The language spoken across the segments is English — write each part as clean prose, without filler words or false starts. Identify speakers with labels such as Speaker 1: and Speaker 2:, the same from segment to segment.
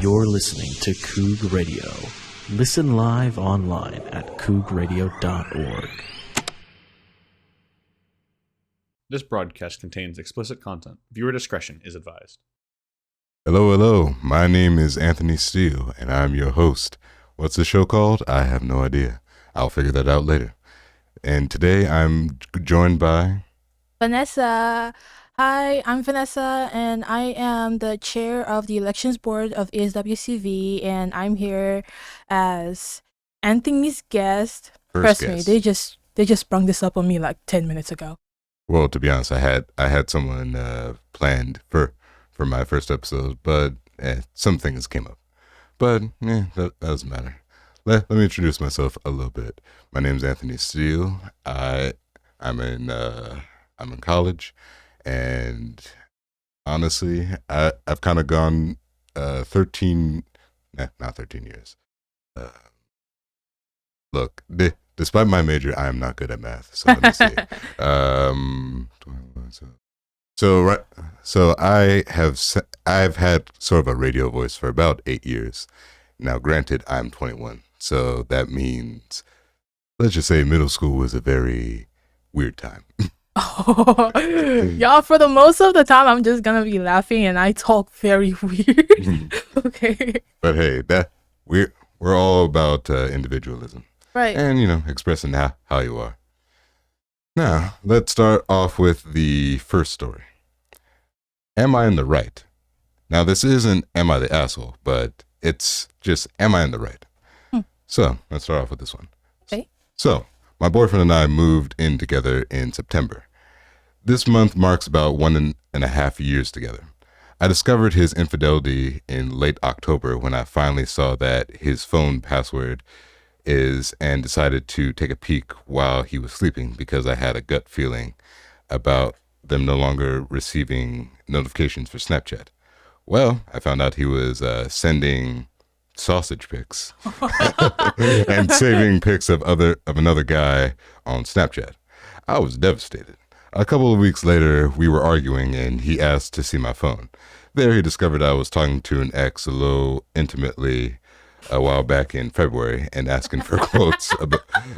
Speaker 1: You're listening to Koug Radio. Listen live online at kougradio.org.
Speaker 2: This broadcast contains explicit content. Viewer discretion is advised.
Speaker 3: Hello. My name is Anthony Steele, and I'm your host. What's the show called? I have no idea. I'll figure that out later. And today I'm joined by
Speaker 4: Vanessa. Hi, I'm Vanessa, and I am the chair of the elections board of ESWCV, and I'm here as Anthony's guest.
Speaker 3: First
Speaker 4: Trust me,
Speaker 3: guest.
Speaker 4: they just sprung this up on me like 10 minutes ago.
Speaker 3: Well, to be honest, I had someone planned for my first episode, but some things came up. But that doesn't matter. Let me introduce myself a little bit. My name's Anthony Steele. I'm in college, and honestly, I've kind of gone not 13 years. Look, despite my major, I am not good at math. So let me see. So I've had sort of a radio voice for about 8 years. Now, granted, I'm 21, so that means, let's just say middle school was a very weird time.
Speaker 4: Y'all, for the most of the time, I'm just gonna be laughing, and I talk very weird. Okay.
Speaker 3: But hey, we're all about individualism.
Speaker 4: Right.
Speaker 3: And, expressing how you are. Now, let's start off with the first story. Am I in the right? Now, this isn't am I the asshole, but it's just am I in the right? So, let's start off with this one.
Speaker 4: Okay.
Speaker 3: So, my boyfriend and I moved in together in September. This month marks about 1.5 years together. I discovered his infidelity in late October when I finally saw that his phone password and decided to take a peek while he was sleeping because I had a gut feeling about them no longer receiving notifications for Snapchat. Well, I found out he was sending sausage pics and saving pics of another guy on Snapchat. I was devastated. A couple of weeks later, we were arguing and he asked to see my phone. There he discovered I was talking to an ex a little intimately a while back in February and asking for quotes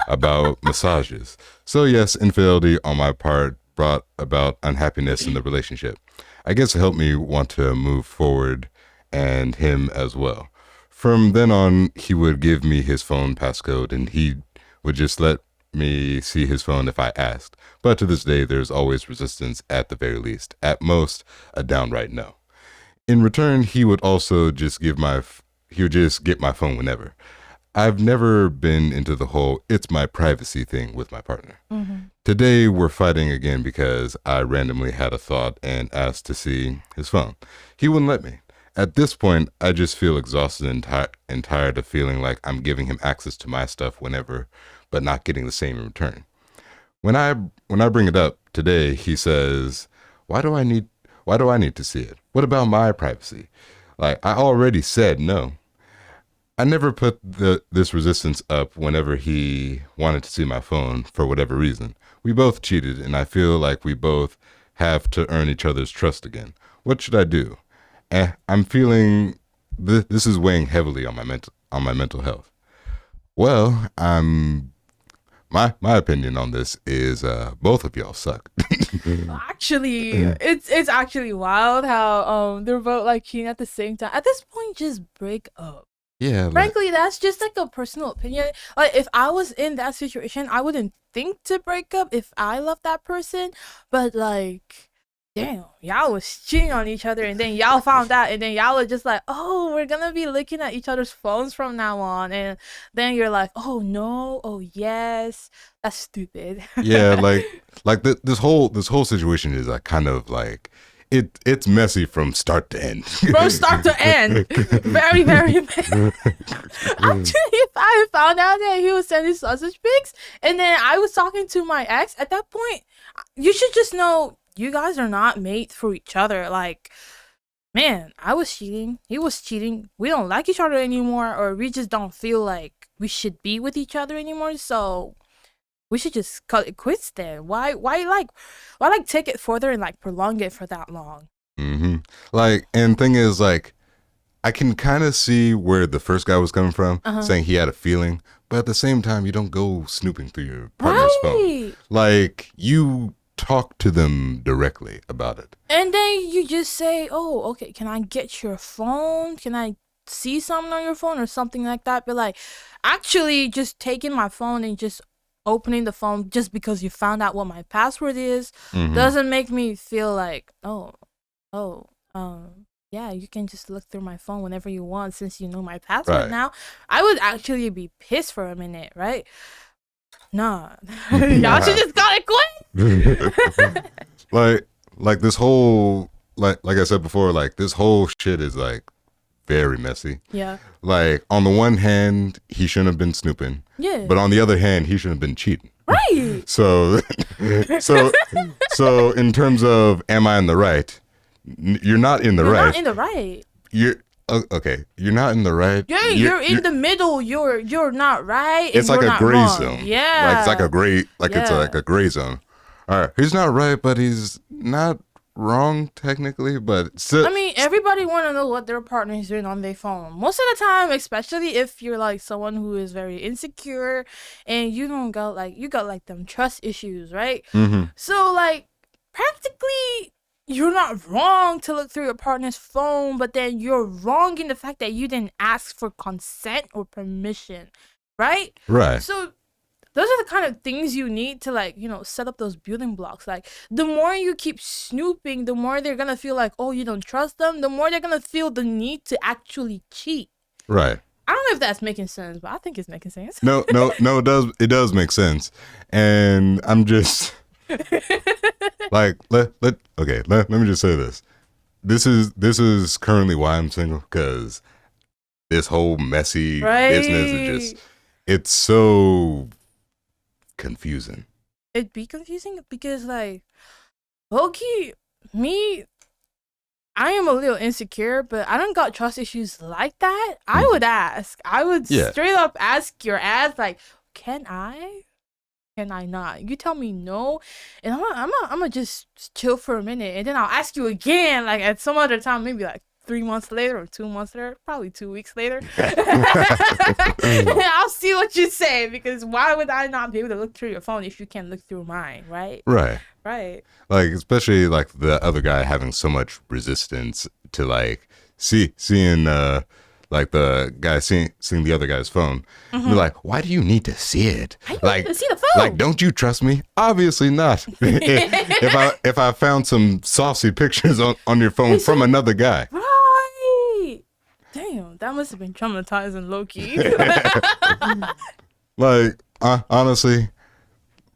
Speaker 3: about massages. So yes, infidelity on my part brought about unhappiness in the relationship. I guess it helped me want to move forward, and him as well. From then on, he would give me his phone passcode and he would just let me see his phone if I asked. But to this day, there's always resistance at the very least. At most, a downright no. In return, he would also just get my phone whenever. I've never been into the whole it's my privacy thing with my partner.
Speaker 4: Mm-hmm.
Speaker 3: Today, we're fighting again because I randomly had a thought and asked to see his phone. He wouldn't let me. At this point, I just feel exhausted and tired of feeling like I'm giving him access to my stuff whenever, but not getting the same in return. When I bring it up today, he says, "Why do I need to see it? What about my privacy? Like, I already said no." I never put this resistance up whenever he wanted to see my phone for whatever reason. We both cheated, and I feel like we both have to earn each other's trust again. What should I do? I'm feeling this is weighing heavily on my mental health. Well, my opinion on this is both of y'all suck.
Speaker 4: Actually, it's actually wild how they're both like cheating at the same time. At this point, just break up.
Speaker 3: Yeah.
Speaker 4: Frankly, that's just like a personal opinion. Like, if I was in that situation, I wouldn't think to break up if I love that person. But like, damn, y'all was cheating on each other, and then y'all found out, and then y'all were just like, oh, we're gonna be looking at each other's phones from now on, and then you're like, oh no, oh yes, that's stupid.
Speaker 3: Yeah, like this whole situation is like kind of like it's messy from start to end.
Speaker 4: From start to end. Very, very messy. Actually, if I found out that he was sending sausage pics, and then I was talking to my ex, at that point, you should just know you guys are not made for each other. Like, man, I was cheating. He was cheating. We don't like each other anymore, or we just don't feel like we should be with each other anymore. So we should just cut it quits then. Why take it further and like prolong it for that long?
Speaker 3: Like, and thing is, like, I can kind of see where the first guy was coming from, saying he had a feeling, but at the same time, you don't go snooping through your partner's phone. Like, you talk to them directly about it.
Speaker 4: And then you just say, oh, okay, can I get your phone? Can I see something on your phone or something like that? But like, actually just taking my phone and just opening the phone just because you found out what my password is doesn't make me feel like, yeah, you can just look through my phone whenever you want since you know my password now. I would actually be pissed for a minute, right? Nah. Y'all should just call it quit.
Speaker 3: like this whole, like I said before, like this whole shit is like very messy.
Speaker 4: Yeah.
Speaker 3: Like on the one hand, he shouldn't have been snooping. Yeah. But on the other hand, he shouldn't have been cheating.
Speaker 4: Right.
Speaker 3: So in terms of am I in the right? You're not in the right. You're not
Speaker 4: in the right.
Speaker 3: You're okay. You're not in the right.
Speaker 4: You're in the middle. You're not right.
Speaker 3: It's like a gray zone.
Speaker 4: Yeah.
Speaker 3: Like it's like a gray. It's like a gray zone. All right. He's not right, but he's not wrong technically. But still,
Speaker 4: I mean, everybody want to know what their partner is doing on their phone. Most of the time, especially if you're like someone who is very insecure and you got like them trust issues, right? So like practically, you're not wrong to look through your partner's phone, but then you're wrong in the fact that you didn't ask for consent or permission, right?
Speaker 3: Right.
Speaker 4: So those are the kind of things you need to like, set up those building blocks. Like the more you keep snooping, the more they're going to feel like, oh, you don't trust them. The more they're going to feel the need to actually cheat.
Speaker 3: Right.
Speaker 4: I don't know if that's making sense, but I think it's making sense.
Speaker 3: No, it does make sense. And I'm just... like let me just say this. This is currently why I'm single, because this whole messy business it's so confusing.
Speaker 4: It'd be confusing because like low-key, me, I am a little insecure, but I don't got trust issues like that. I would ask. I would straight up ask your ass like, can I not? You tell me no, and I'm gonna just chill for a minute, and then I'll ask you again, like at some other time, maybe like 3 months later or 2 months later, probably 2 weeks later. I'll see what you say, because why would I not be able to look through your phone if you can look through mine, right?
Speaker 3: Right.
Speaker 4: Like
Speaker 3: especially like the other guy having so much resistance to like seeing like the guy seeing the other guy's phone. You're like, why do you need to see it?
Speaker 4: Like, need to see the phone.
Speaker 3: Like, don't you trust me? Obviously not. if I found some saucy pictures on your phone from another guy.
Speaker 4: Right. Damn, that must have been traumatizing, low-key.
Speaker 3: Like, honestly,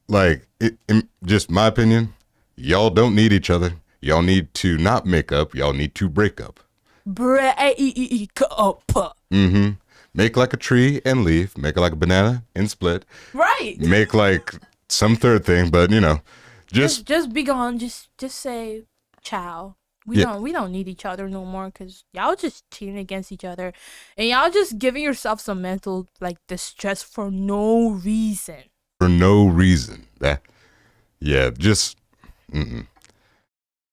Speaker 3: like, in just my opinion, y'all don't need each other. Y'all need to not make up. Y'all need to break up.
Speaker 4: Break up.
Speaker 3: Make like a tree and leave. Make it like a banana and split.
Speaker 4: Right.
Speaker 3: Make like some third thing, but just
Speaker 4: be gone. Just say ciao. We don't need each other no more, because y'all just cheating against each other, and y'all just giving yourself some mental like distress for no reason.
Speaker 3: Just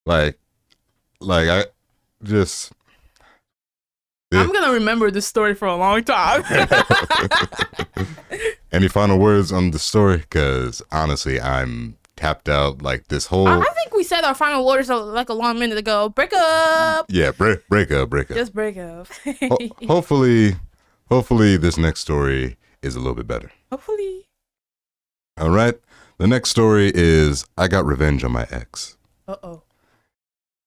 Speaker 3: like I just.
Speaker 4: I'm gonna remember this story for a long time.
Speaker 3: Any final words on the story? Because honestly, I'm tapped out. Like this whole.
Speaker 4: I think we said our final words like a long minute ago. Break up.
Speaker 3: Yeah, break up.
Speaker 4: Just break up.
Speaker 3: Hopefully, this next story is a little bit better.
Speaker 4: Hopefully.
Speaker 3: All right. The next story is I got revenge on my ex.
Speaker 4: Uh-oh.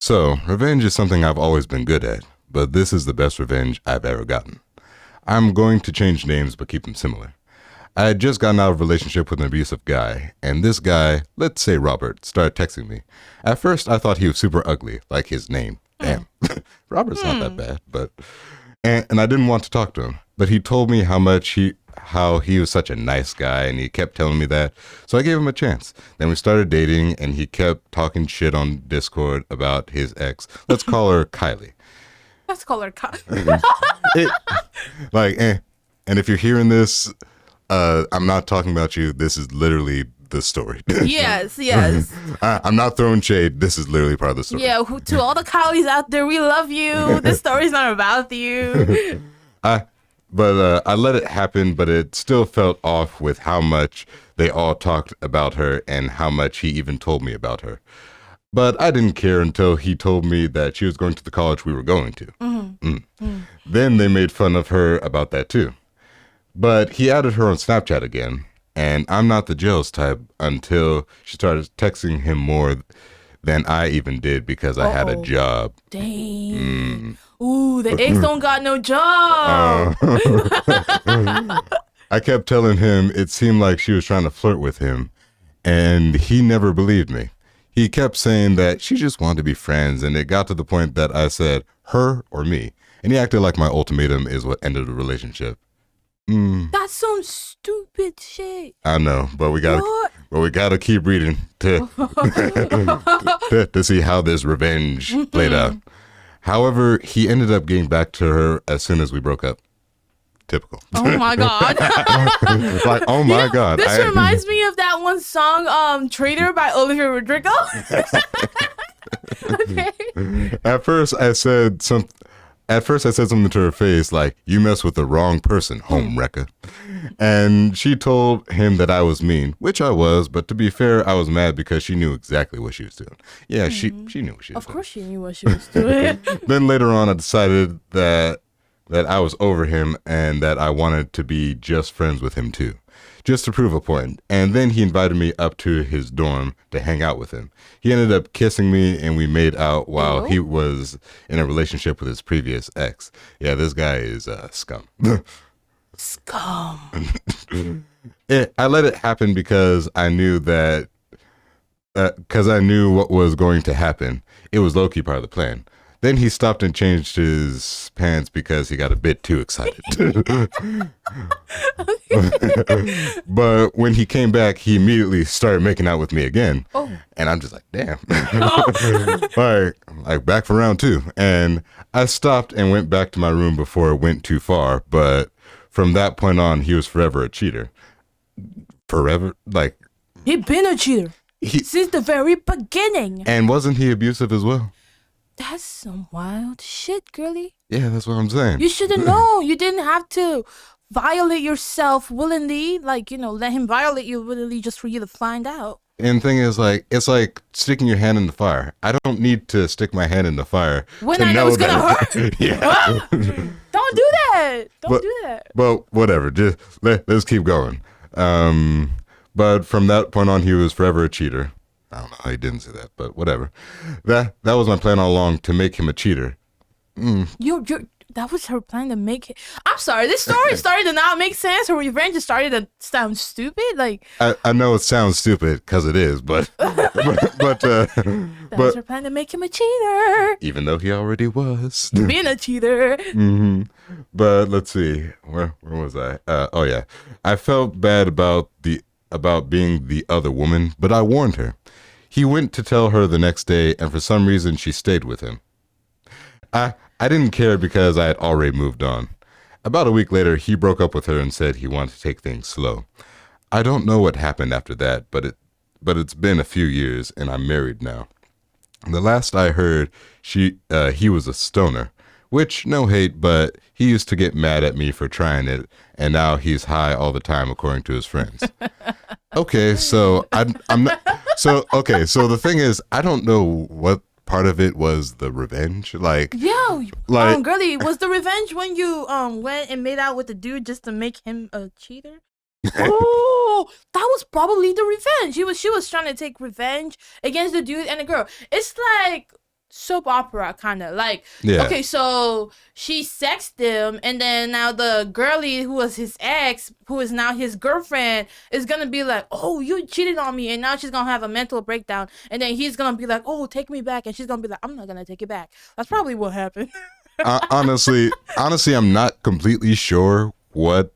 Speaker 3: So, revenge is something I've always been good at, but this is the best revenge I've ever gotten. I'm going to change names but keep them similar. I had just gotten out of a relationship with an abusive guy, and this guy, let's say Robert, started texting me. At first, I thought he was super ugly, like his name. Damn. Robert's not that bad, but... And I didn't want to talk to him, but he told me how he was such a nice guy, and he kept telling me that, so I gave him a chance. Then we started dating, and he kept talking shit on Discord about his ex. Let's call her Kylie.
Speaker 4: Let's call her Kylie.
Speaker 3: And if you're hearing this, I'm not talking about you. This is literally the story.
Speaker 4: Yes, yes.
Speaker 3: I'm not throwing shade. This is literally part of the story.
Speaker 4: Yeah, to all the Kali's out there, we love you. This story's not about you.
Speaker 3: I let it happen, but it still felt off with how much they all talked about her and how much he even told me about her. But I didn't care until he told me that she was going to the college we were going to. Then they made fun of her about that too. But he added her on Snapchat again, and I'm not the jealous type until she started texting him more than I even did because I had a job.
Speaker 4: Dang. Ooh, the ex don't got no job.
Speaker 3: I kept telling him it seemed like she was trying to flirt with him, and he never believed me. He kept saying that she just wanted to be friends, and it got to the point that I said, her or me. And he acted like my ultimatum is what ended the relationship.
Speaker 4: That's some stupid shit.
Speaker 3: I know, but we gotta keep reading to see how this revenge played out. However, he ended up getting back to her as soon as we broke up. Typical.
Speaker 4: Oh my god.
Speaker 3: Like, oh my god.
Speaker 4: This reminds me of that one song, Traitor by Olivia Rodrigo. Okay.
Speaker 3: At first I said something to her face like, you mess with the wrong person, home wrecker. And she told him that I was mean, which I was, but to be fair, I was mad because she knew exactly what she was doing. Yeah, she knew what she was doing.
Speaker 4: Of course she knew what she was doing.
Speaker 3: Then later on, I decided that I was over him and that I wanted to be just friends with him too, just to prove a point. And then he invited me up to his dorm to hang out with him. He ended up kissing me and we made out while he was in a relationship with his previous ex. Yeah, this guy is scum.
Speaker 4: Scum.
Speaker 3: I let it happen because I knew that, because I knew what was going to happen. It was low-key part of the plan. Then he stopped and changed his pants because he got a bit too excited. But when he came back, he immediately started making out with me again. Oh. And I'm just like, damn. like back for round two. And I stopped and went back to my room before it went too far. But from that point on, he was forever a cheater. Forever? Like,
Speaker 4: He'd been a cheater since the very beginning.
Speaker 3: And wasn't he abusive as well?
Speaker 4: That's some wild shit, girly.
Speaker 3: Yeah, that's what I'm saying.
Speaker 4: You should have known. You didn't have to violate yourself willingly. Like, let him violate you willingly just for you to find out.
Speaker 3: And the thing is, like, it's like sticking your hand in the fire. I don't need to stick my hand in the fire
Speaker 4: when I know it's going to hurt.
Speaker 3: Yeah.
Speaker 4: Don't do that. Don't do that.
Speaker 3: But whatever. Just let's keep going. But from that point on, he was forever a cheater. I don't know how he didn't say that, but whatever. That was my plan all along, to make him a cheater.
Speaker 4: That was her plan to make it. I'm sorry, this story started to not make sense. Her revenge just started to sound stupid. Like,
Speaker 3: I know it sounds stupid because it is, but
Speaker 4: that was her plan to make him a cheater.
Speaker 3: Even though he already was
Speaker 4: being a cheater.
Speaker 3: Mm-hmm. But let's see, where was I? Oh yeah, I felt bad about being the other woman, but I warned her. He went to tell her the next day, and for some reason, she stayed with him. I didn't care because I had already moved on. About a week later, he broke up with her and said he wanted to take things slow. I don't know what happened after that, but it's been a few years, and I'm married now. The last I heard, he was a stoner, which, no hate, but he used to get mad at me for trying it, and now he's high all the time, according to his friends. Okay, so I'm not. So okay, so the thing is, I don't know what part of it was the revenge. Like,
Speaker 4: yeah, girly, was the revenge when you went and made out with the dude just to make him a cheater? Oh, that was probably the revenge. She was trying to take revenge against the dude and the girl. It's like soap opera kind of like, yeah. Okay, so she sexed him, and then now the girlie who was his ex, who is now his girlfriend, is gonna be like, oh, you cheated on me, and now she's gonna have a mental breakdown, and then he's gonna be like, oh, take me back, and she's gonna be like, I'm not gonna take it back. That's probably what happened.
Speaker 3: honestly, I'm not completely sure what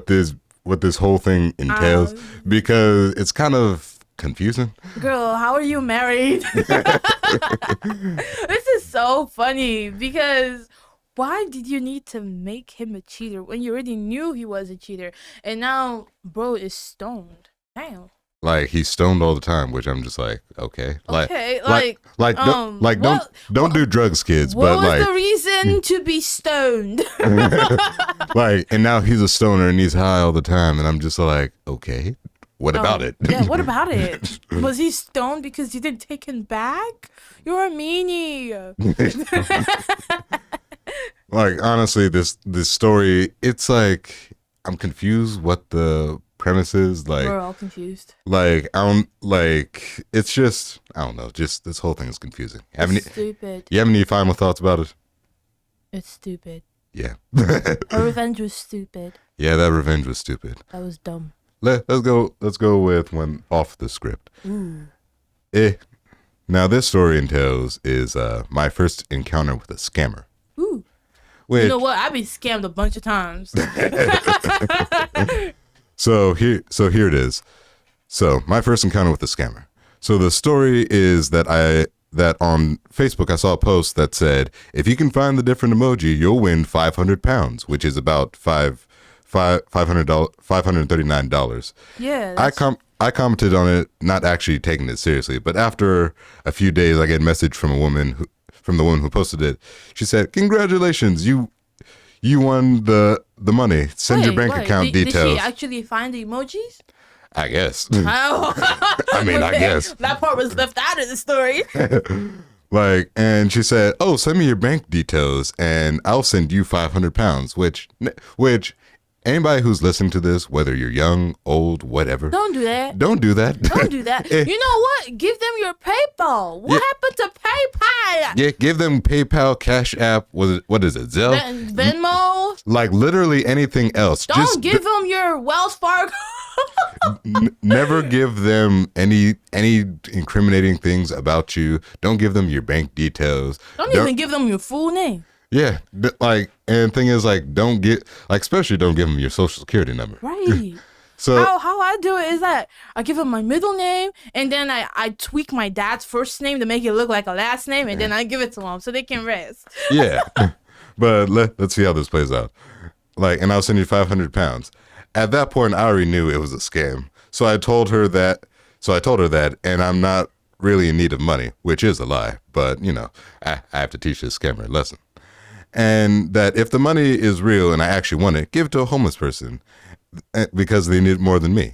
Speaker 3: this whole thing entails, because it's kind of confusing.
Speaker 4: Girl, how are you married? This is so funny, because why did you need to make him a cheater when you already knew he was a cheater, and now bro is stoned? Damn.
Speaker 3: Like he's stoned all the time, which I'm just like, okay,
Speaker 4: Okay,
Speaker 3: don't do drugs, kids.
Speaker 4: What
Speaker 3: but
Speaker 4: was
Speaker 3: like
Speaker 4: the reason to be stoned?
Speaker 3: like, and now he's a stoner and he's high all the time, and I'm just like, okay, what about it?
Speaker 4: Yeah, what about it? Was he stoned because you didn't take him back? You're a meanie.
Speaker 3: Like honestly, this story, it's like I'm confused what the premise is. Like
Speaker 4: We're all confused.
Speaker 3: like it's just I don't know. Just this whole thing is confusing.
Speaker 4: Stupid.
Speaker 3: You have any final thoughts about it?
Speaker 4: It's stupid.
Speaker 3: Yeah.
Speaker 4: Her revenge was stupid.
Speaker 3: Yeah, that revenge was stupid.
Speaker 4: That was dumb.
Speaker 3: Let's go with one off the script.
Speaker 4: Ooh.
Speaker 3: Now this story entails is my first encounter with a scammer.
Speaker 4: Ooh.
Speaker 3: Which,
Speaker 4: You know what? I've been scammed a bunch of times.
Speaker 3: So here it is. So my first encounter with a scammer. So the story is that on Facebook I saw a post that said, if you can find the different emoji, you'll win £500, which is about $539.
Speaker 4: Yeah.
Speaker 3: I commented on it, not actually taking it seriously, but after a few days, I get a message from the woman who posted it. She said, "Congratulations, you won the money. Send your bank account details."
Speaker 4: Did she actually find the emojis?
Speaker 3: I guess.
Speaker 4: Oh.
Speaker 3: I mean, I guess.
Speaker 4: That part was left out of the story.
Speaker 3: Like, and she said, "Oh, send me your bank details, and I'll send you £500." Which. Anybody who's listening to this, whether you're young, old, whatever,
Speaker 4: Don't do that.
Speaker 3: Don't do that.
Speaker 4: Don't do that. You know what? Give them your PayPal. What happened to PayPal?
Speaker 3: Yeah, give them PayPal, Cash App. What is it? Zelle?
Speaker 4: Venmo.
Speaker 3: Like literally anything else.
Speaker 4: Don't give them your Wells Fargo.
Speaker 3: Never give them any incriminating things about you. Don't give them your bank details.
Speaker 4: Don't even give them your full name.
Speaker 3: Yeah, like, and the thing is, like, especially don't give them your social security number.
Speaker 4: Right.
Speaker 3: So
Speaker 4: how I do it is that I give them my middle name, and then I tweak my dad's first name to make it look like a last name, and then I give it to them so they can rest.
Speaker 3: Yeah, but let's see how this plays out. Like, and I'll send you £500. At that point, I already knew it was a scam. So I told her that, and I'm not really in need of money, which is a lie. But I have to teach this scammer a lesson. And that if the money is real and I actually want it, give it to a homeless person because they need it more than me.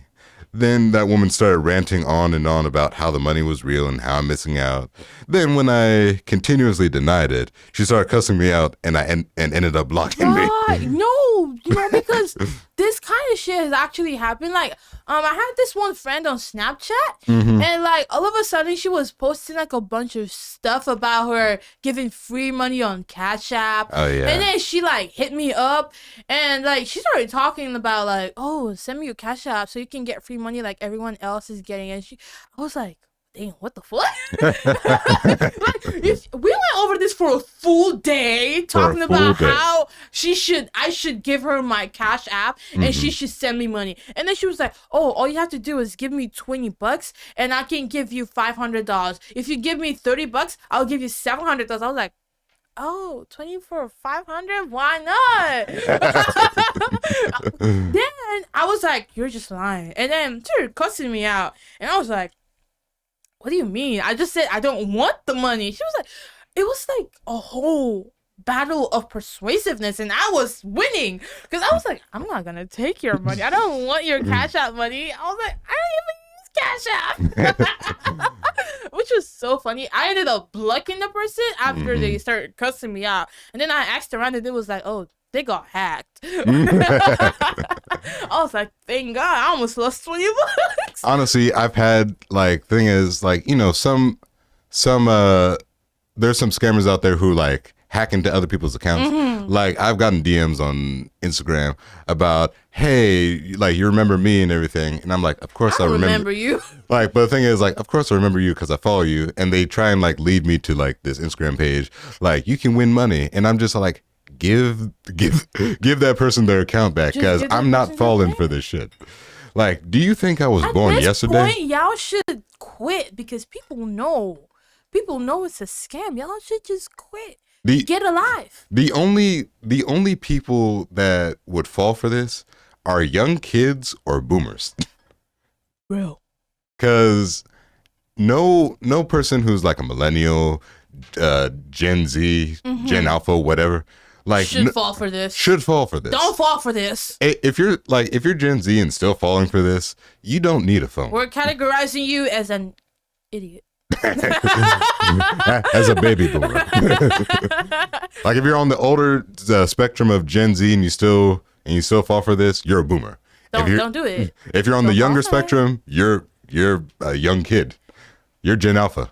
Speaker 3: Then that woman started ranting on and on about how the money was real and how I'm missing out. Then when I continuously denied it, she started cussing me out and ended up blocking me.
Speaker 4: No, because this kind of shit has actually happened. Like, I had this one friend on Snapchat, and like all of a sudden she was posting like a bunch of stuff about her giving free money on Cash App.
Speaker 3: Oh yeah.
Speaker 4: And then she like hit me up, and like she started talking about like, oh, send me your Cash App so you can get free money like everyone else is getting. And I was like, damn, what the fuck? We went over this for a full day talking about how I should give her my Cash App and she should send me money. And then she was like, oh, all you have to do is give me $20 and I can give you $500. If you give me $30, I'll give you $700. I was like, oh, 20 for 500? Why not? Then I was like, you're just lying. And then she started cussing me out. And I was like, what do you mean? I just said I don't want the money. She was like, it was like a whole battle of persuasiveness, and I was winning because I was like, I'm not gonna take your money. I don't want your Cash App money. I was like, I don't even use Cash App, which was so funny. I ended up blocking the person after they started cussing me out, and then I asked around, and it was like, oh, they got hacked. I was like, thank God, I almost lost $20.
Speaker 3: Honestly, I've had thing is some there's some scammers out there who like hack into other people's accounts. Like I've gotten DMs on Instagram about, hey, like you remember me and everything, and I'm like, of course I remember
Speaker 4: you.
Speaker 3: Like, but the thing is, like, of course I remember you because I follow you, and they try and like lead me to like this Instagram page, like you can win money, and I'm just like, give that person their account back because I'm not falling for this shit. Like, do you think I was born yesterday?
Speaker 4: At this point, y'all should quit because people know it's a scam. Y'all should just quit. Get alive.
Speaker 3: The only people that would fall for this are young kids or boomers.
Speaker 4: Bro,
Speaker 3: because no person who's like a millennial, Gen Z, Gen Alpha, whatever, like
Speaker 4: should fall for this.
Speaker 3: Should fall for this.
Speaker 4: Don't fall for this.
Speaker 3: If you're Gen Z and still falling for this, you don't need a phone.
Speaker 4: We're categorizing you as an idiot.
Speaker 3: As a baby boomer. Like if you're on the older spectrum of Gen Z and you still fall for this, you're a boomer.
Speaker 4: Don't do it.
Speaker 3: If you're on the younger spectrum, you're a young kid. You're Gen Alpha.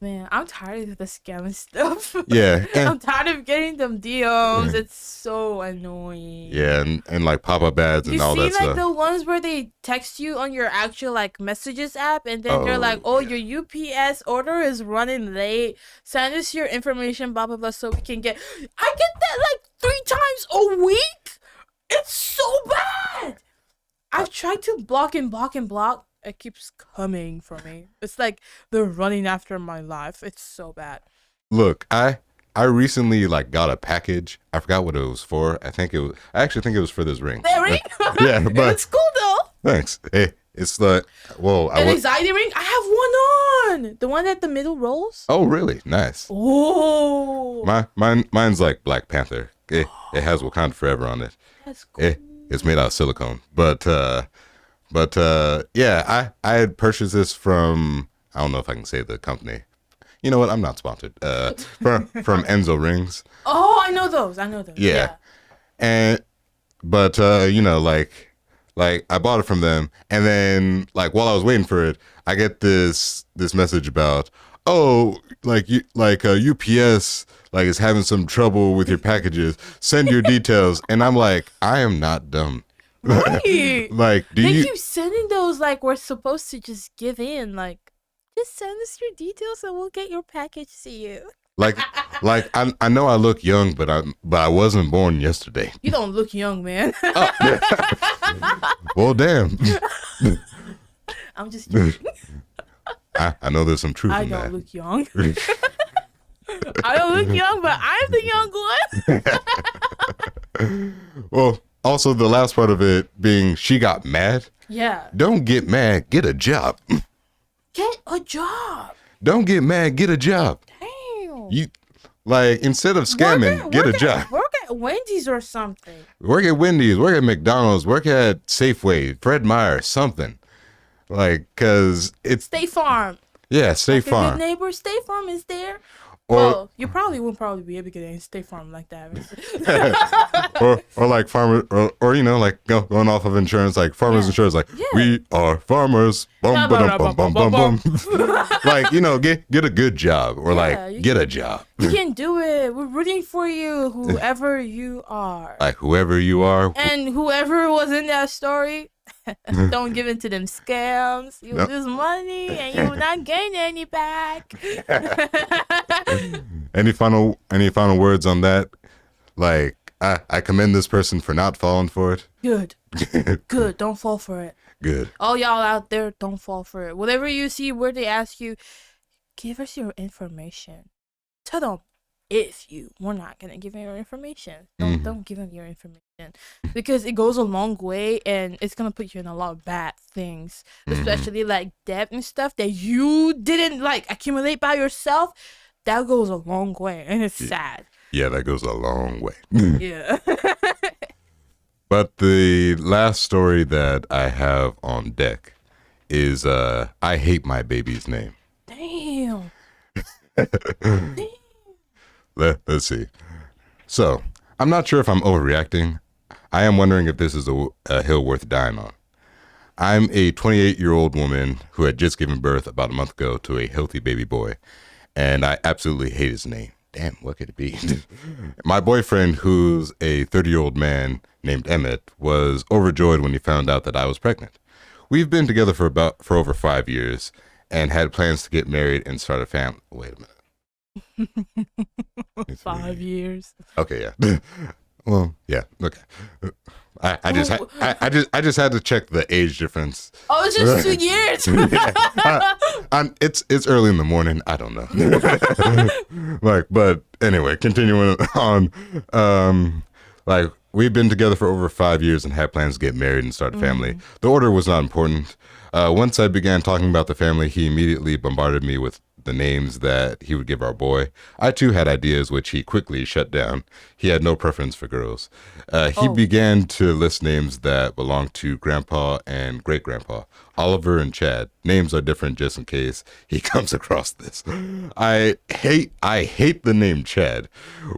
Speaker 4: Man, I'm tired of the scam stuff.
Speaker 3: Yeah.
Speaker 4: I'm tired of getting them DMs. It's so annoying.
Speaker 3: Yeah, and like pop-up ads and all that stuff.
Speaker 4: You see like the ones where they text you on your actual like messages app and then they're like, oh, your UPS order is running late. Send us your information, blah, blah, blah, so we can get... I get that like 3 times a week. It's so bad. I've tried to block and block and block. It keeps coming for me. It's like they're running after my life. It's so bad.
Speaker 3: Look, I recently like got a package. I forgot what it was for. I actually think it was for this ring.
Speaker 4: That ring?
Speaker 3: Yeah, but
Speaker 4: it's cool though.
Speaker 3: Thanks. Hey, it's like
Speaker 4: an anxiety ring. I have one on. The one that the middle rolls.
Speaker 3: Oh, really? Nice.
Speaker 4: Oh.
Speaker 3: Mine's like Black Panther. It has Wakanda Forever on it.
Speaker 4: That's cool.
Speaker 3: It's made out of silicone, but yeah, I had purchased this from, I don't know if I can say the company. You know what? I'm not sponsored. From Enzo Rings.
Speaker 4: Oh, I know those.
Speaker 3: Yeah. But you know, like I bought it from them, and then like while I was waiting for it, I get this message about, oh, UPS like is having some trouble with your packages. Send your details, and I'm like, I am not dumb.
Speaker 4: Right.
Speaker 3: Like,
Speaker 4: they keep sending those like we're supposed to just give in, like just send us your details and we'll get your package to you.
Speaker 3: Like I know I look young, but I wasn't born yesterday.
Speaker 4: You don't look young, man.
Speaker 3: Well, damn.
Speaker 4: I'm just kidding.
Speaker 3: I know there's some truth in that.
Speaker 4: I don't look young. I don't look young, but I'm the young one.
Speaker 3: Well, also the last part of it being she got mad.
Speaker 4: Yeah.
Speaker 3: Don't get mad. Get a job.
Speaker 4: Get a job.
Speaker 3: Don't get mad. Get a job.
Speaker 4: Damn.
Speaker 3: You like instead of scamming, get a job.
Speaker 4: Work at Wendy's or something.
Speaker 3: Work at Wendy's. Work at McDonald's. Work at Safeway. Fred Meyer. Something. Like, cause it's
Speaker 4: State Farm.
Speaker 3: Yeah, State Farm.
Speaker 4: A good neighbor, State Farm is there.
Speaker 3: Or
Speaker 4: you probably won't be able to get a State Farm like that.
Speaker 3: or like farmer, or you know, like going off of insurance, like farmers insurance, like we are farmers. Bum, bum, bum, bum, bum. Like, you know, get a good job, or like get a job.
Speaker 4: You can do it. We're rooting for you, whoever you are.
Speaker 3: Like whoever you are,
Speaker 4: and whoever was in that story. Don't give in to them scams. You lose money and you're not getting any back.
Speaker 3: Any final words on that? Like, I commend this person for not falling for it.
Speaker 4: Good. Good. Don't fall for it.
Speaker 3: Good.
Speaker 4: All y'all out there, don't fall for it. Whatever you see where they ask you, give us your information. Tell them we're not gonna give you your information. Don't give them your information, because it goes a long way and it's gonna put you in a lot of bad things, especially like debt and stuff that you didn't like accumulate by yourself. That goes a long way and it's sad.
Speaker 3: Yeah, that goes a long way.
Speaker 4: Yeah.
Speaker 3: But the last story that I have on deck is I hate my baby's name.
Speaker 4: Damn.
Speaker 3: Let's see. So, I'm not sure if I'm overreacting. I am wondering if this is a hill worth dying on. I'm a 28-year-old woman who had just given birth about a month ago to a healthy baby boy, and I absolutely hate his name. Damn, what could it be? My boyfriend, who's a 30-year-old man named Emmett, was overjoyed when he found out that I was pregnant. We've been together for over 5 years and had plans to get married and start a family. Wait a minute.
Speaker 4: 5 years.
Speaker 3: Okay, yeah. Well, yeah. Okay. I just had to check the age difference.
Speaker 4: Oh, it's just 2 years.
Speaker 3: It's early in the morning. I don't know. Like, but anyway, continuing on. Like we'd been together for over 5 years and had plans to get married and start a family. The order was not important. Once I began talking about the family, he immediately bombarded me with the names that he would give our boy. I too had ideas, which he quickly shut down. He had no preference for girls. He began to list names that belonged to Grandpa and Great-Grandpa. Oliver and Chad. Names are different just in case he comes across this. I hate the name Chad.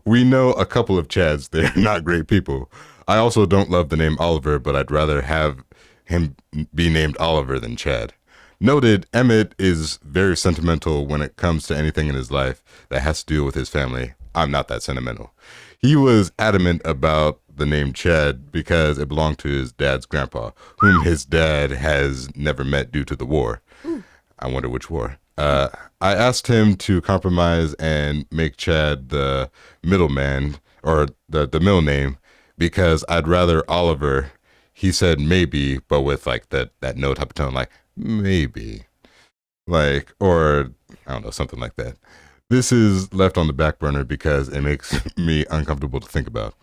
Speaker 3: We know a couple of Chads. They're not great people. I also don't love the name Oliver, but I'd rather have him be named Oliver than Chad. Noted, Emmett is very sentimental when it comes to anything in his life that has to do with his family. I'm not that sentimental. He was adamant about the name Chad because it belonged to his dad's grandpa, whom his dad has never met due to the war. I wonder which war. I asked him to compromise and make Chad the middleman, or the middle name, because I'd rather Oliver. He said maybe, but with like that no type of tone, like, maybe, like, or I don't know, something like that. This is left on the back burner because it makes me uncomfortable to think about.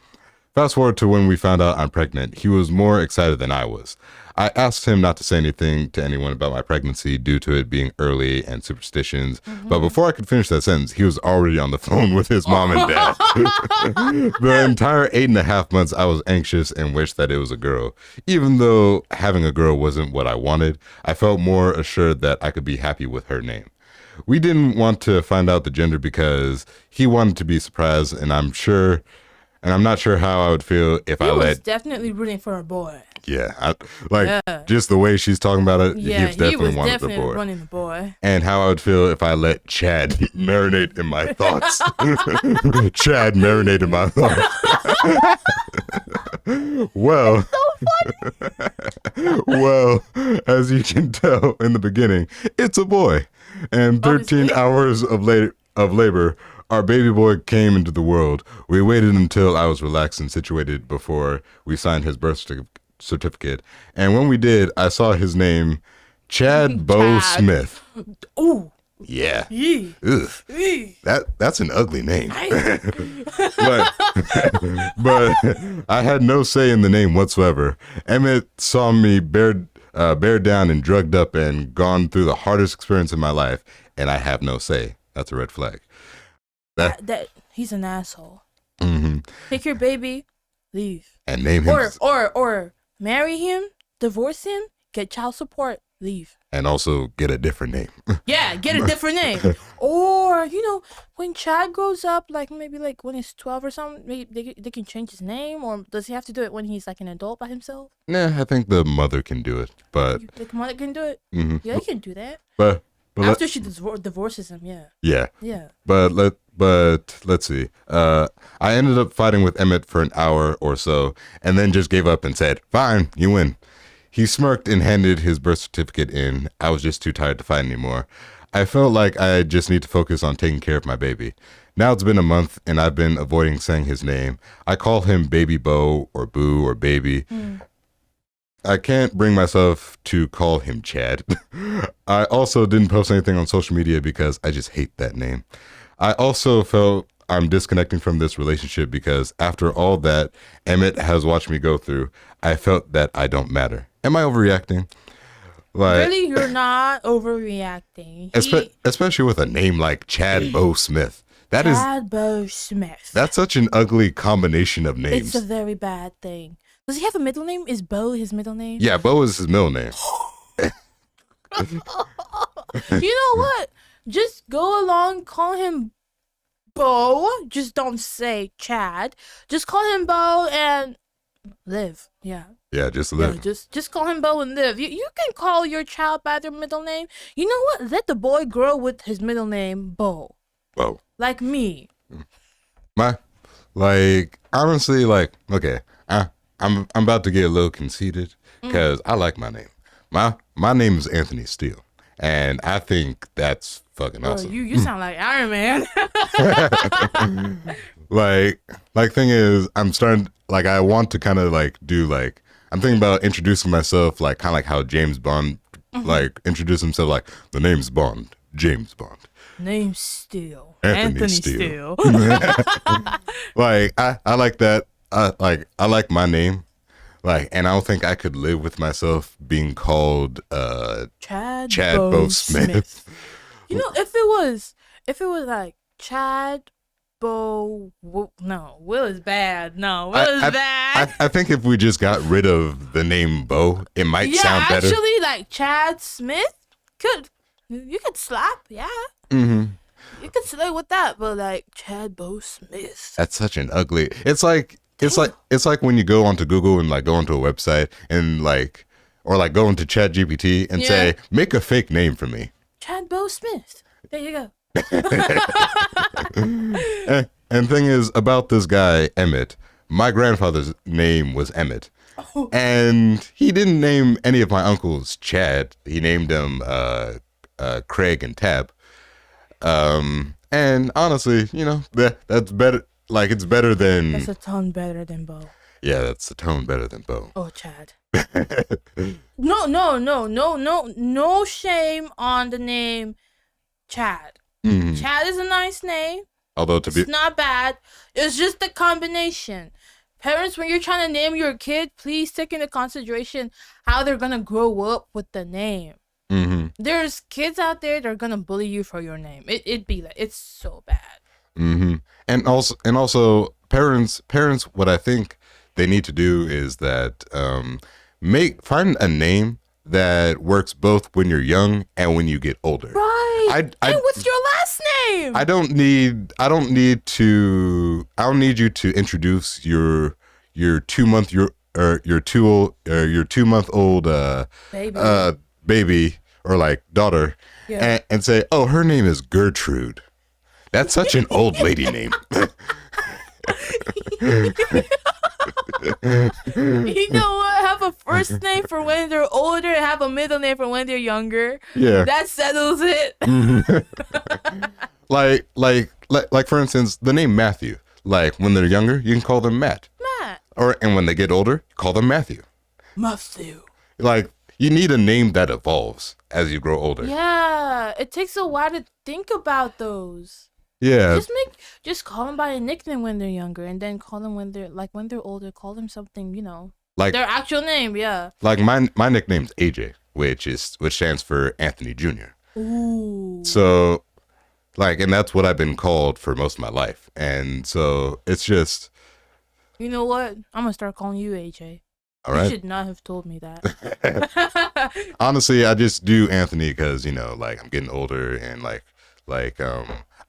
Speaker 3: Fast forward to when we found out I'm pregnant, he was more excited than I was. I asked him not to say anything to anyone about my pregnancy due to it being early and superstitions. But before I could finish that sentence, he was already on the phone with his mom and dad. The entire 8.5 months, I was anxious and wished that it was a girl. Even though having a girl wasn't what I wanted, I felt more assured that I could be happy with her name. We didn't want to find out the gender because he wanted to be surprised, and I'm not sure how I would feel if I let...
Speaker 4: He was definitely rooting for a boy.
Speaker 3: Yeah, just the way she's talking about it,
Speaker 4: Yeah,
Speaker 3: he was definitely
Speaker 4: running the boy.
Speaker 3: And how I would feel if I let Chad marinate in my thoughts. Chad marinate in my thoughts. Well, well, as you can tell in the beginning, it's a boy. And 13 hours of labor, our baby boy came into the world. We waited until I was relaxed and situated before we signed his birth certificate. And when we did, I saw his name, Chad Bo Smith.
Speaker 4: Ooh.
Speaker 3: Yeah.
Speaker 4: Yee.
Speaker 3: Ugh.
Speaker 4: Yee.
Speaker 3: That's an ugly name. but I had no say in the name whatsoever. Emmett saw me bear down and drugged up and gone through the hardest experience in my life, and I have no say. That's a red flag.
Speaker 4: That he's an asshole. Take your baby, leave,
Speaker 3: and name him,
Speaker 4: or marry him, divorce him, get child support, leave,
Speaker 3: and also get a different name.
Speaker 4: Yeah, get a different name. Or when Chad grows up, like maybe like when he's 12 or something, maybe they can change his name, or does he have to do it when he's like an adult by himself?
Speaker 3: Nah, I think the mother can do it, but
Speaker 4: the mother can do it. Yeah, he can do that.
Speaker 3: But
Speaker 4: after she divorces him, yeah.
Speaker 3: But let's see. I ended up fighting with Emmett for an hour or so, and then just gave up and said, "Fine, you win." He smirked and handed his birth certificate in. I was just too tired to fight anymore. I felt like I just need to focus on taking care of my baby. Now it's been a month, and I've been avoiding saying his name. I call him Baby Bo or Boo or Baby. I can't bring myself to call him Chad. I also didn't post anything on social media because I just hate that name. I also felt I'm disconnecting from this relationship because after all that Emmett has watched me go through, I felt that I don't matter. Am I overreacting? Like,
Speaker 4: really, you're not overreacting.
Speaker 3: Especially with a name like Chad Bo Smith.
Speaker 4: Chad Bo Smith.
Speaker 3: That's such an ugly combination of names.
Speaker 4: It's a very bad thing. Does he have a middle name? Is Bo his middle name?
Speaker 3: Yeah, Bo is his middle name.
Speaker 4: You know what? Just go along, call him Bo. Just don't say Chad. Just call him Bo and live. Yeah.
Speaker 3: Yeah, just live.
Speaker 4: Yeah, just call him Bo and live. You can call your child by their middle name. You know what? Let the boy grow with his middle name, Bo.
Speaker 3: Bo.
Speaker 4: Like me.
Speaker 3: Honestly, okay, I'm about to get a little conceited because I like my name. My name is Anthony Steele, and I think that's fucking awesome.
Speaker 4: You sound like Iron Man.
Speaker 3: Thing is, I'm starting, I want to kind of do I'm thinking about introducing myself kind of like how James Bond introduced himself, the name's Bond, James Bond.
Speaker 4: Name's Steele.
Speaker 3: Anthony Steele. I like that. I like my name, like, and I don't think I could live with myself being called
Speaker 4: Chad
Speaker 3: Bo Smith.
Speaker 4: You know, if it was like Chad Bo, no, Will is bad. No, Will is bad.
Speaker 3: I think if we just got rid of the name Bo, it might sound better.
Speaker 4: Actually, like Chad Smith you could slap, yeah.
Speaker 3: Mm-hmm.
Speaker 4: You could slay with that, but like Chad Bo Smith.
Speaker 3: That's such an ugly. It's like when you go onto Google and like go onto a website and like, or like go into Chat GPT and say, make a fake name for me.
Speaker 4: Chad Bo Smith. There you go.
Speaker 3: And thing is about this guy Emmett, my grandfather's name was Emmett, and he didn't name any of my uncles Chad. He named them Craig and Tab. And honestly, you know, that's better. Like, it's better than.
Speaker 4: That's a ton better than Bo.
Speaker 3: Yeah, that's a tone better than Bo.
Speaker 4: Oh, Chad. No shame on the name Chad.
Speaker 3: Mm-hmm.
Speaker 4: Chad is a nice name.
Speaker 3: Although
Speaker 4: It's not bad. It's just the combination. Parents, when you're trying to name your kid, please take into consideration how they're gonna grow up with the name.
Speaker 3: Mm-hmm.
Speaker 4: There's kids out there that are gonna bully you for your name. It'd be like, it's so bad.
Speaker 3: Mm-hmm. And also parents, what I think they need to do is that find a name that works both when you're young and when you get older.
Speaker 4: Right.
Speaker 3: And
Speaker 4: what's your last name?
Speaker 3: I don't need you to introduce your 2 month your 2 month old baby or like daughter and say, oh, her name is Gertrude. That's such an old lady name.
Speaker 4: You know what? Have a first name for when they're older and have a middle name for when they're younger.
Speaker 3: Yeah.
Speaker 4: That settles it.
Speaker 3: like for instance, the name Matthew. Like when they're younger, you can call them Matt.
Speaker 4: Matt.
Speaker 3: And when they get older, call them Matthew.
Speaker 4: Matthew.
Speaker 3: Like, you need a name that evolves as you grow older.
Speaker 4: Yeah. It takes a while to think about those.
Speaker 3: Yeah.
Speaker 4: Just call them by a nickname when they're younger, and then call them when they're older. Call them something, you know,
Speaker 3: like
Speaker 4: their actual name. Yeah.
Speaker 3: Like my nickname's AJ, which stands for Anthony Jr.
Speaker 4: Ooh.
Speaker 3: So, like, and that's what I've been called for most of my life, and so it's just.
Speaker 4: You know what? I'm gonna start calling you AJ.
Speaker 3: All right.
Speaker 4: You should not have told me that.
Speaker 3: Honestly, I just do Anthony because, you know, like, I'm getting older and like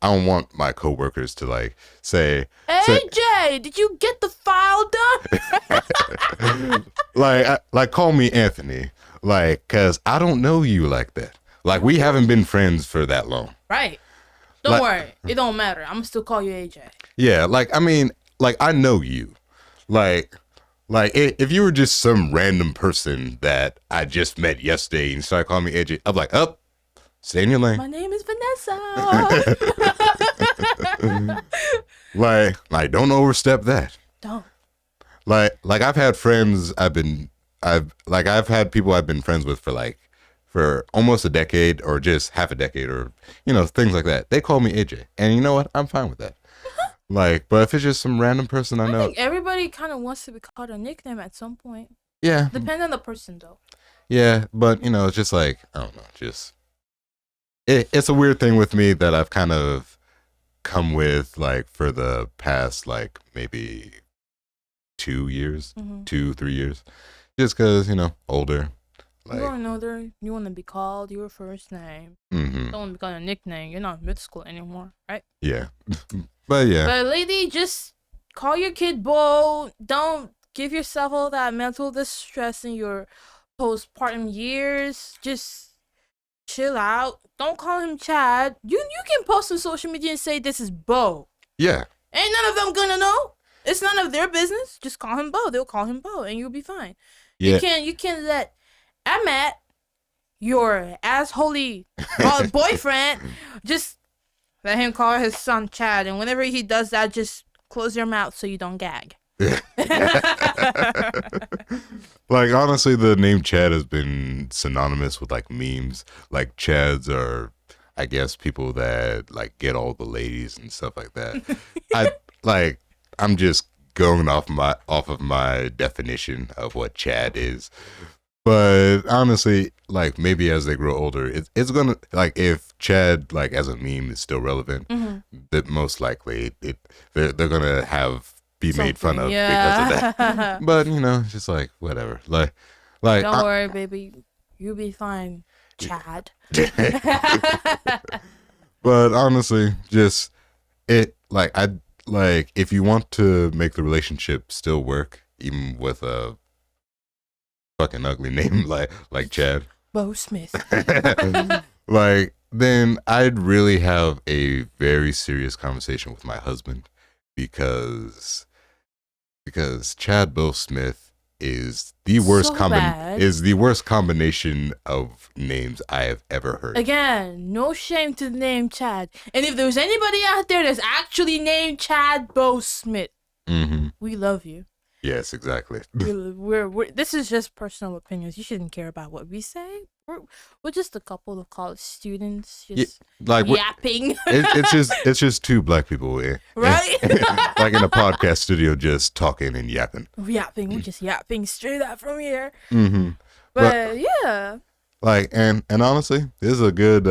Speaker 3: I don't want my coworkers to like say,
Speaker 4: AJ, did you get the file done?
Speaker 3: like call me Anthony, like, cause I don't know you like that. Like, we haven't been friends for that long.
Speaker 4: Right. Don't worry. It don't matter. I'm gonna still call you AJ.
Speaker 3: Yeah. Like, I mean, like, I know you. Like if you were just some random person that I just met yesterday and started calling me AJ, I'm like, up. Stay in your lane.
Speaker 4: My name is Vanessa.
Speaker 3: like, don't overstep that.
Speaker 4: Don't.
Speaker 3: Like I've had friends I've had people I've been friends with for almost a decade or just half a decade or, you know, things like that. They call me AJ, and you know what? I'm fine with that. Like, but if it's just some random person I know,
Speaker 4: I think everybody kind of wants to be called a nickname at some point.
Speaker 3: Yeah.
Speaker 4: Depends on the person, though.
Speaker 3: Yeah, but you know, it's just like, I don't know, just. It's a weird thing with me that I've kind of come with like for the past like maybe 2 years, 2-3 years, just because, you know, older. Like,
Speaker 4: you want older, you want to be called your first name.
Speaker 3: Mm-hmm.
Speaker 4: Don't want to be called a nickname. You're not in middle school anymore, right?
Speaker 3: Yeah, but yeah.
Speaker 4: But lady, just call your kid Bo. Don't give yourself all that mental distress in your postpartum years. Just chill out. Don't call him Chad. You can post on social media and say this is Bo.
Speaker 3: Yeah.
Speaker 4: Ain't none of them gonna know. It's none of their business. Just call him Bo. They'll call him Bo, and you'll be fine.
Speaker 3: Yeah.
Speaker 4: You can let Emmett, your assholey boyfriend, just let him call his son Chad, and whenever he does that, just close your mouth so you don't gag.
Speaker 3: Like, honestly, the name Chad has been synonymous with like memes. Like, Chads are, I guess, people that like get all the ladies and stuff like that. I'm just going off of my definition of what Chad is. But honestly, like maybe as they grow older, it's gonna like if Chad like as a meme is still relevant, that most likely they're gonna be made fun of because of that. But it's just like whatever. Like
Speaker 4: don't worry, baby, you'll be fine, Chad.
Speaker 3: But honestly, just if you want to make the relationship still work, even with a fucking ugly name like Chad,
Speaker 4: Bo Smith,
Speaker 3: then I'd really have a very serious conversation with my husband because Chad Bo Smith is the worst combination of names I have ever heard.
Speaker 4: Again, no shame to the name Chad. And if there's anybody out there that's actually named Chad Bo Smith, we love you.
Speaker 3: Yes, exactly.
Speaker 4: We're this is just personal opinions. You shouldn't care about what we say. We're just a couple of college students just yapping.
Speaker 3: It's just two black people,
Speaker 4: right?
Speaker 3: Like in a podcast studio, just talking and yapping.
Speaker 4: We're just yapping straight out from here.
Speaker 3: But
Speaker 4: yeah.
Speaker 3: And honestly, this is a good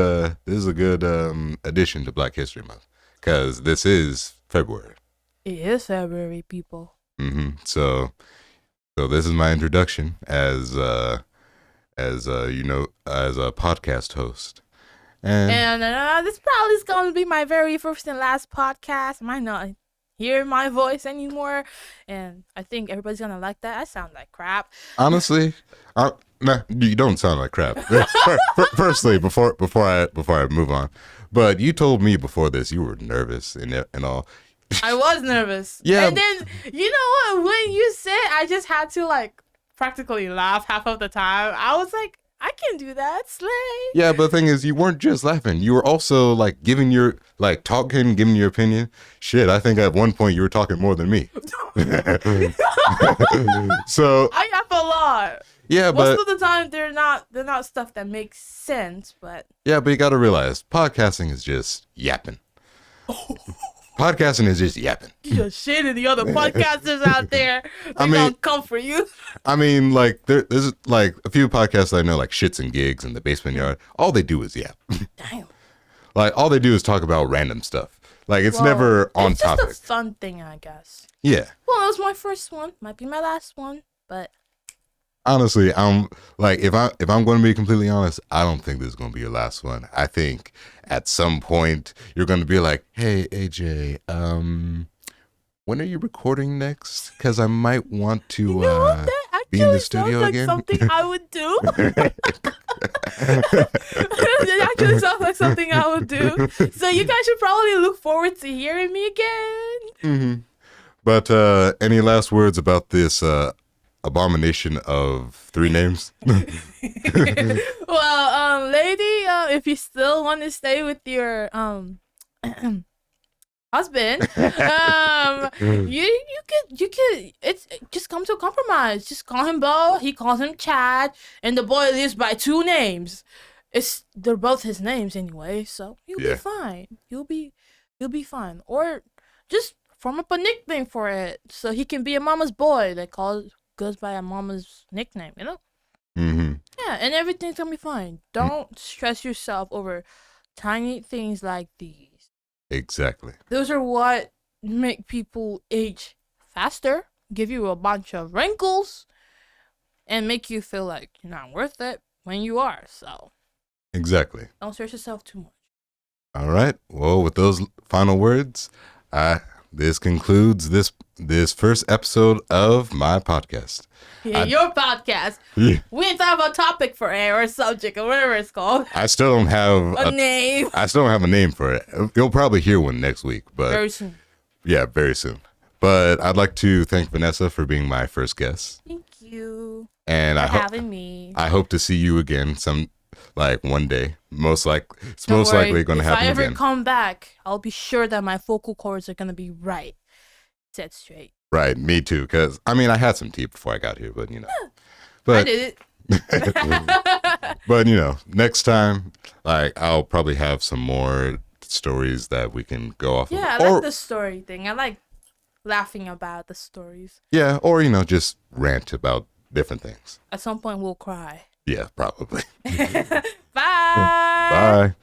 Speaker 3: addition to Black History Month because this is February.
Speaker 4: It is February, people.
Speaker 3: So this is my introduction as a podcast host, and
Speaker 4: this probably is going to be my very first and last podcast. I might not hear my voice anymore, and I think everybody's gonna like that. I sound like crap.
Speaker 3: Honestly, you don't sound like crap. Firstly, before I move on, but you told me before this you were nervous and all.
Speaker 4: I was nervous.
Speaker 3: Yeah.
Speaker 4: And then, you know what? When you said, I just had to, practically laugh half of the time. I was like, I can do that. Slay.
Speaker 3: Yeah, but the thing is, you weren't just laughing. You were also, giving your, giving your opinion. Shit, I think at one point you were talking more than me. So.
Speaker 4: I laugh a lot.
Speaker 3: Yeah, but.
Speaker 4: Most of the time, they're not stuff that makes sense, but.
Speaker 3: Yeah, but you gotta realize, podcasting is just yapping. Podcasting is just yapping.
Speaker 4: You just shaded the other podcasters out there. They're gonna come for you.
Speaker 3: I mean, there's a few podcasts I know, like Shits and Gigs and The Basement Yard. All they do is yap.
Speaker 4: Damn.
Speaker 3: All they do is talk about random stuff. It's never on topic.
Speaker 4: It's just a fun thing, I guess.
Speaker 3: Yeah.
Speaker 4: Well, it was my first one. Might be my last one, but.
Speaker 3: Honestly, if I'm going to be completely honest, I don't think this is going to be your last one. I think at some point you're going to be like, "Hey, AJ, when are you recording next? Because I might want to be in the studio again."
Speaker 4: Something I would do. It actually sounds like something I would do. So you guys should probably look forward to hearing me again.
Speaker 3: But any last words about this? Abomination of 3 names.
Speaker 4: Well, lady, if you still want to stay with your husband, you could it's just come to a compromise. Just call him Bo, he calls him Chad, and the boy lives by 2 names. They're both his names anyway, so you'll be fine. You'll be fine. Or just form up a nickname for it so he can be a mama's boy that goes by a mama's nickname, you know? Yeah, and everything's gonna be fine. Don't stress yourself over tiny things like these.
Speaker 3: Exactly.
Speaker 4: Those are what make people age faster, give you a bunch of wrinkles, and make you feel like you're not worth it when you are, so.
Speaker 3: Exactly.
Speaker 4: Don't stress yourself too much.
Speaker 3: All right. Well, with those final words, this concludes this first episode of my podcast.
Speaker 4: Yeah, your podcast.
Speaker 3: Yeah.
Speaker 4: We ain't talking about a topic for it or a subject or whatever it's called.
Speaker 3: I still don't have
Speaker 4: a name.
Speaker 3: I still don't have a name for it. You'll probably hear one next week, but
Speaker 4: very soon.
Speaker 3: Yeah, very soon. But I'd like to thank Vanessa for being my first guest.
Speaker 4: Thank you.
Speaker 3: And
Speaker 4: for having me.
Speaker 3: I hope to see you again one day. It's most likely going to happen again.
Speaker 4: If I ever come back, I'll be sure that my vocal cords are going to be right. Set straight.
Speaker 3: Right, me too. Because, I had some tea before I got here, but, But,
Speaker 4: I did it.
Speaker 3: But, next time, I'll probably have some more stories that we can go off of.
Speaker 4: Yeah, I like the story thing. I like laughing about the stories.
Speaker 3: Yeah, or just rant about different things.
Speaker 4: At some point, we'll cry.
Speaker 3: Yeah, probably.
Speaker 4: Bye.
Speaker 3: Bye.